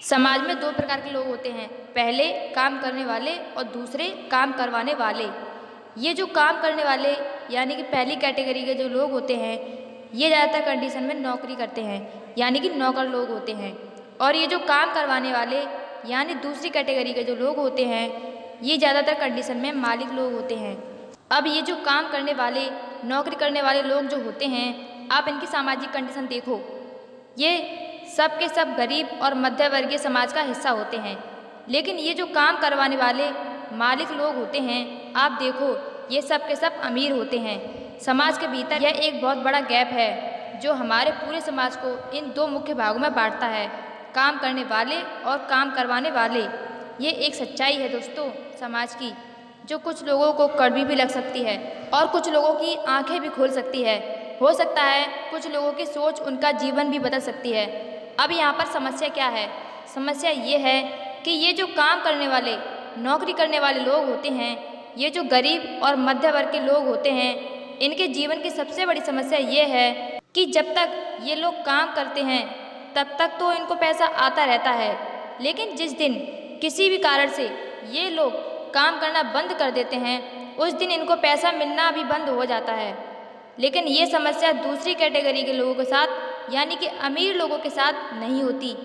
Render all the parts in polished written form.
समाज में दो प्रकार के लोग होते हैं, पहले काम करने वाले और दूसरे काम करवाने वाले। ये जो काम करने वाले यानी कि पहली कैटेगरी के जो लोग होते हैं, ये ज़्यादातर कंडीशन में नौकरी करते हैं यानी कि नौकर लोग होते हैं। और ये जो काम करवाने वाले यानी दूसरी कैटेगरी के जो लोग होते हैं, ये ज़्यादातर कंडीशन में मालिक लोग होते हैं। अब ये जो काम करने वाले, नौकरी करने वाले लोग जो होते हैं, आप इनकी सामाजिक कंडीशन देखो, ये सब के सब गरीब और मध्य वर्गीय समाज का हिस्सा होते हैं। लेकिन ये जो काम करवाने वाले मालिक लोग होते हैं, आप देखो, ये सब के सब अमीर होते हैं। समाज के भीतर यह एक बहुत बड़ा गैप है जो हमारे पूरे समाज को इन दो मुख्य भागों में बांटता है, काम करने वाले और काम करवाने वाले। ये एक सच्चाई है दोस्तों समाज की, जो कुछ लोगों को कड़वी भी लग सकती है और कुछ लोगों की आंखें भी खोल सकती है। हो सकता है कुछ लोगों की सोच उनका जीवन भी बदल सकती है। अब यहाँ पर समस्या क्या है? समस्या ये है कि ये जो काम करने वाले, नौकरी करने वाले लोग होते हैं, ये जो गरीब और मध्य वर्ग के लोग होते हैं, इनके जीवन की सबसे बड़ी समस्या ये है कि जब तक ये लोग काम करते हैं तब तक तो इनको पैसा आता रहता है, लेकिन जिस दिन किसी भी कारण से ये लोग काम करना बंद कर देते हैं, उस दिन इनको पैसा मिलना भी बंद हो जाता है। लेकिन ये समस्या दूसरी कैटेगरी के लोगों के साथ यानी कि अमीर लोगों के साथ नहीं होती।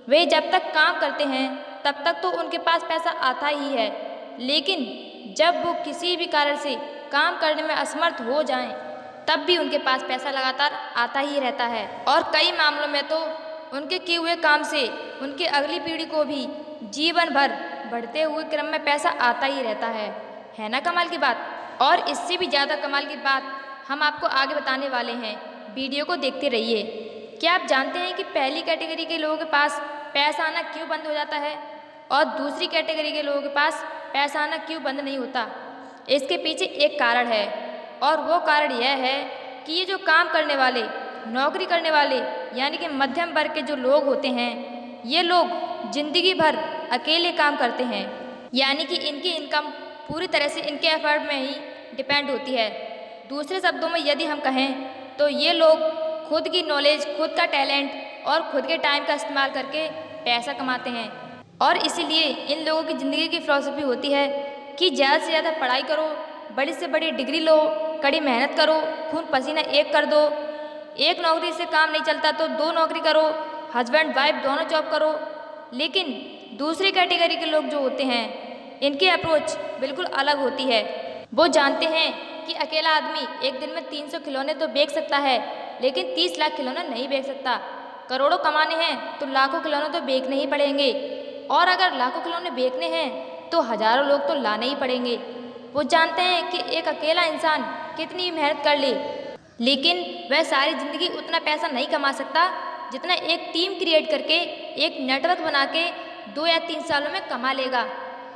वे जब तक काम करते हैं तब तक तो उनके पास पैसा आता ही है, लेकिन जब वो किसी भी कारण से काम करने में असमर्थ हो जाएं, तब भी उनके पास पैसा लगातार आता ही रहता है। और कई मामलों में तो उनके किए हुए काम से उनकी अगली पीढ़ी को भी जीवन भर बढ़ते हुए क्रम में पैसा आता ही रहता है ना कमाल की बात? और इससे भी ज़्यादा कमाल की बात हम आपको आगे बताने वाले हैं, वीडियो को देखते रहिए। क्या आप जानते हैं कि पहली कैटेगरी के लोगों के पास पैसा आना क्यों बंद हो जाता है और दूसरी कैटेगरी के लोगों के पास पैसा आना क्यों बंद नहीं होता? इसके पीछे एक कारण है, और वो कारण यह है कि ये जो काम करने वाले, नौकरी करने वाले यानी कि मध्यम वर्ग के जो लोग होते हैं, ये लोग जिंदगी भर अकेले काम करते हैं, यानी कि इनकी इनकम पूरी तरह से इनके एफर्ट में ही डिपेंड होती है। दूसरे शब्दों में यदि हम कहें तो ये लोग खुद की नॉलेज, खुद का टैलेंट और खुद के टाइम का इस्तेमाल करके पैसा कमाते हैं। और इसीलिए इन लोगों की ज़िंदगी की फ़िलॉसफी होती है कि ज़्यादा से ज़्यादा पढ़ाई करो, बड़ी से बड़ी डिग्री लो, कड़ी मेहनत करो, खून पसीना एक कर दो, एक नौकरी से काम नहीं चलता तो दो नौकरी करो, हस्बैंड वाइफ दोनों जॉब करो। लेकिन दूसरी कैटेगरी के लोग जो होते हैं, इनकी अप्रोच बिल्कुल अलग होती है। वो जानते हैं कि अकेला आदमी एक दिन में 300 खिलौने तो बेच सकता है, लेकिन 30 लाख खिलौने नहीं बेच सकता। करोड़ों कमाने हैं तो लाखों खिलौने तो बेचने ही पड़ेंगे, और अगर लाखों खिलौने बेचने हैं तो हजारों लोग तो लाने ही पड़ेंगे। वो जानते हैं कि एक अकेला इंसान कितनी मेहनत कर ले, लेकिन वह सारी ज़िंदगी उतना पैसा नहीं कमा सकता जितना एक टीम क्रिएट करके, एक नेटवर्क बना के 2 या 3 सालों में कमा लेगा।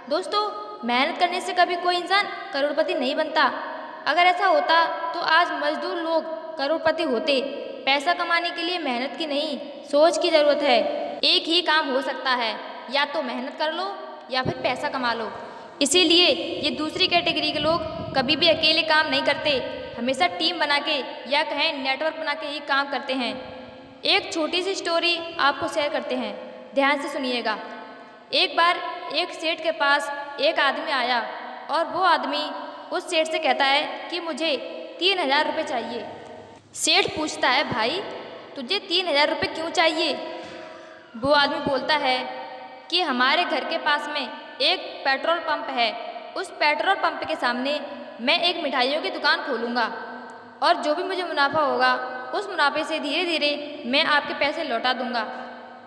दोस्तों, मेहनत करने से कभी कोई इंसान करोड़पति नहीं बनता। अगर ऐसा होता तो आज मजदूर लोग करोड़पति होते। पैसा कमाने के लिए मेहनत की नहीं, सोच की ज़रूरत है। एक ही काम हो सकता है, या तो मेहनत कर लो या फिर पैसा कमा लो। इसीलिए ये दूसरी कैटेगरी के लोग कभी भी अकेले काम नहीं करते, हमेशा टीम बना के या कहें नेटवर्क बना के ही काम करते हैं। एक छोटी सी स्टोरी आपको शेयर करते हैं, ध्यान से सुनिएगा। एक बार एक सेठ के पास एक आदमी आया और वो आदमी उस सेठ से कहता है कि मुझे 3000 रुपये चाहिए। सेठ पूछता है, भाई तुझे 3000 रुपये क्यों चाहिए? वो आदमी बोलता है कि हमारे घर के पास में एक पेट्रोल पंप है, उस पेट्रोल पंप के सामने मैं एक मिठाइयों की दुकान खोलूँगा, और जो भी मुझे मुनाफा होगा उस मुनाफे से धीरे धीरे मैं आपके पैसे लौटा दूँगा।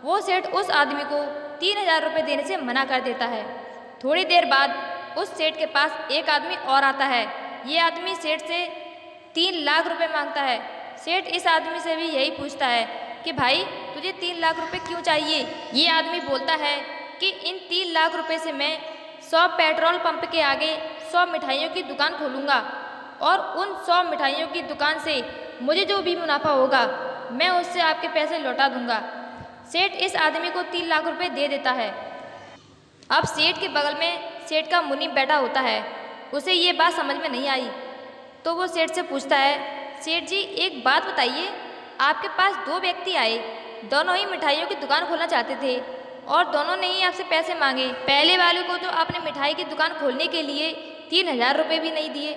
वो सेठ उस आदमी को 3000 रुपये देने से मना कर देता है। थोड़ी देर बाद उस सेठ के पास एक आदमी और आता है। ये आदमी सेठ से 3 लाख रुपए मांगता है। सेठ इस आदमी से भी यही पूछता है कि भाई तुझे 3 लाख रुपए क्यों चाहिए? ये आदमी बोलता है कि इन 3 लाख रुपए से मैं 100 पेट्रोल पंप के आगे 100 मिठाइयों की दुकान खोलूँगा, और उन 100 मिठाइयों की दुकान से मुझे जो भी मुनाफा होगा मैं उससे आपके पैसे लौटा दूँगा। सेठ इस आदमी को 3 लाख रुपए दे देता है। अब सेठ के बगल में सेठ का मुनीम बैठा होता है। उसे ये बात समझ में नहीं आई, तो वो सेठ से पूछता है, सेठ जी एक बात बताइए, आपके पास 2 व्यक्ति आए, दोनों ही मिठाइयों की दुकान खोलना चाहते थे और दोनों ने ही आपसे पैसे मांगे। पहले वाले को तो आपने मिठाई की दुकान खोलने के लिए 3,000 रुपये भी नहीं दिए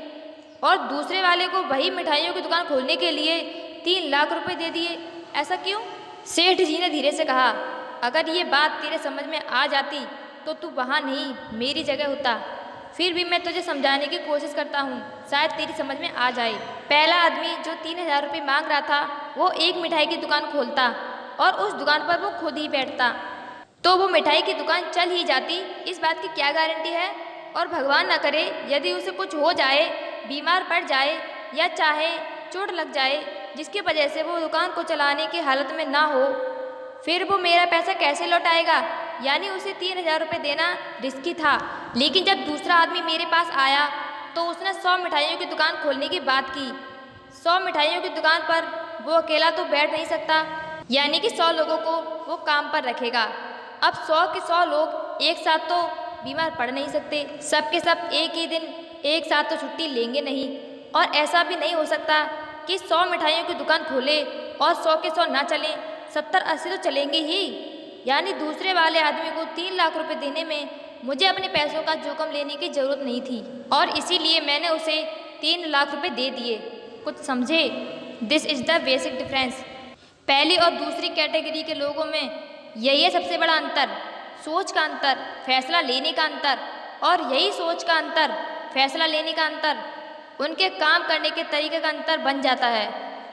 और दूसरे वाले को वही मिठाइयों की दुकान खोलने के लिए 3 लाख रुपए दे दिए। ऐसा क्यों? सेठ जी ने धीरे से कहा, अगर ये बात तेरे समझ में आ जाती तो तू वहाँ नहीं मेरी जगह होता। फिर भी मैं तुझे समझाने की कोशिश करता हूँ, शायद तेरी समझ में आ जाए। पहला आदमी जो 3,000 रुपये मांग रहा था वो एक मिठाई की दुकान खोलता और उस दुकान पर वो खुद ही बैठता, तो वो मिठाई की दुकान चल ही जाती। इस बात की क्या गारंटी है? और भगवान ना करे यदि उसे कुछ हो जाए, बीमार पड़ जाए या चाहे चोट लग जाए जिसकी वजह से वो दुकान को चलाने की हालत में ना हो, फिर वो मेरा पैसा कैसे लौटाएगा? यानी उसे 3,000 रुपये देना रिस्की था। लेकिन जब दूसरा आदमी मेरे पास आया तो उसने 100 मिठाइयों की दुकान खोलने की बात की। 100 मिठाइयों की दुकान पर वो अकेला तो बैठ नहीं सकता, यानी कि 100 लोगों को वो काम पर रखेगा। अब 100 के 100 लोग एक साथ तो बीमार पड़ नहीं सकते, सब के सब एक ही दिन एक साथ तो छुट्टी लेंगे नहीं। और ऐसा भी नहीं हो सकता कि 100 मिठाइयों की दुकान खोले और 100 के 100 ना चलें, 70-80 तो चलेंगे ही। यानी दूसरे वाले आदमी को 3 लाख रुपए देने में मुझे अपने पैसों का जोखिम लेने की ज़रूरत नहीं थी और इसीलिए मैंने उसे 3 लाख रुपए दे दिए। कुछ समझे? This is the basic difference. पहली और दूसरी कैटेगरी के लोगों में यही है सबसे बड़ा अंतर, सोच का अंतर, फैसला लेने का अंतर। और यही सोच का अंतर, फैसला लेने का अंतर उनके काम करने के तरीके का अंतर बन जाता है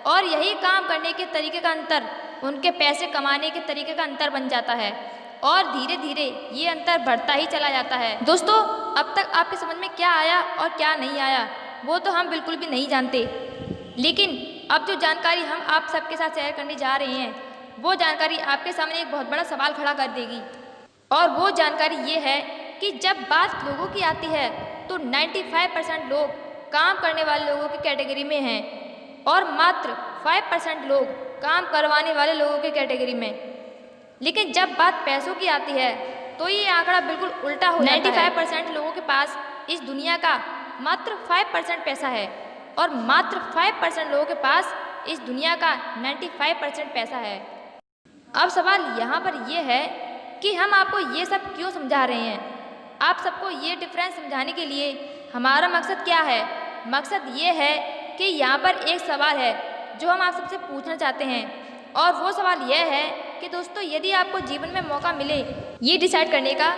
और यही काम करने के तरीके का अंतर उनके पैसे कमाने के तरीके का अंतर बन जाता है और धीरे धीरे ये अंतर बढ़ता ही चला जाता है। दोस्तों, अब तक आपके समझ में क्या आया और क्या नहीं आया वो तो हम बिल्कुल भी नहीं जानते, लेकिन अब जो जानकारी हम आप सबके साथ शेयर करने जा रहे हैं वो जानकारी आपके सामने एक बहुत बड़ा सवाल खड़ा कर देगी। और वो जानकारी ये है कि जब बात लोगों की आती है तो 95% लोग काम करने वाले लोगों की कैटेगरी में हैं और मात्र 5% लोग काम करवाने वाले लोगों की कैटेगरी में। लेकिन जब बात पैसों की आती है तो ये आंकड़ा बिल्कुल उल्टा हो जाता है। 95% लोगों के पास इस दुनिया का मात्र 5% पैसा है और मात्र 5% लोगों के पास इस दुनिया का 95% पैसा है। अब सवाल यहाँ पर यह है कि हम आपको ये सब क्यों समझा रहे हैं? आप सबको ये डिफरेंस समझाने के लिए हमारा मकसद क्या है? मकसद ये है कि यहाँ पर एक सवाल है जो हम आप सबसे पूछना चाहते हैं और वो सवाल यह है कि दोस्तों, यदि आपको जीवन में मौका मिले ये डिसाइड करने का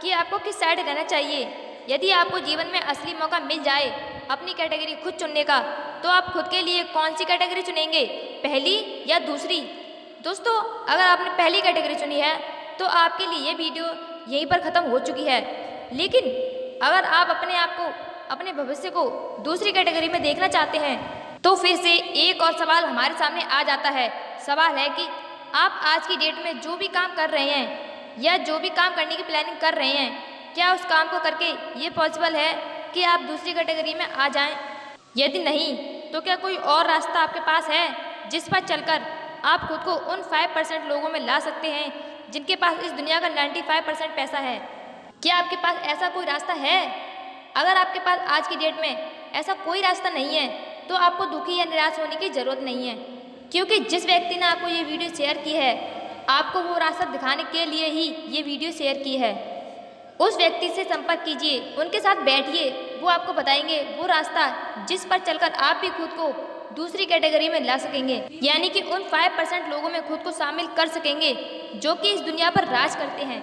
कि आपको किस साइड रहना चाहिए, यदि आपको जीवन में असली मौका मिल जाए अपनी कैटेगरी खुद चुनने का, तो आप खुद के लिए कौन सी कैटेगरी चुनेंगे, पहली या दूसरी? दोस्तों, अगर आपने पहली कैटेगरी चुनी है तो आपके लिए ये वीडियो यहीं पर ख़त्म हो चुकी है। लेकिन अगर आप अपने आप को, अपने भविष्य को दूसरी कैटेगरी में देखना चाहते हैं तो फिर से एक और सवाल हमारे सामने आ जाता है। सवाल है कि आप आज की डेट में जो भी काम कर रहे हैं या जो भी काम करने की प्लानिंग कर रहे हैं, क्या उस काम को करके ये पॉसिबल है कि आप दूसरी कैटेगरी में आ जाएं? यदि नहीं तो क्या कोई और रास्ता आपके पास है जिस पर चलकर आप खुद को उन 5% लोगों में ला सकते हैं जिनके पास इस दुनिया का 95% पैसा है? क्या आपके पास ऐसा कोई रास्ता है? अगर आपके पास आज की डेट में ऐसा कोई रास्ता नहीं है तो आपको दुखी या निराश होने की ज़रूरत नहीं है, क्योंकि जिस व्यक्ति ने आपको ये वीडियो शेयर की है आपको वो रास्ता दिखाने के लिए ही ये वीडियो शेयर की है। उस व्यक्ति से संपर्क कीजिए, उनके साथ बैठिए, वो आपको बताएंगे वो रास्ता जिस पर चलकर आप भी खुद को दूसरी कैटेगरी में ला सकेंगे, यानी कि उन 5% लोगों में खुद को शामिल कर सकेंगे जो कि इस दुनिया पर राज करते हैं।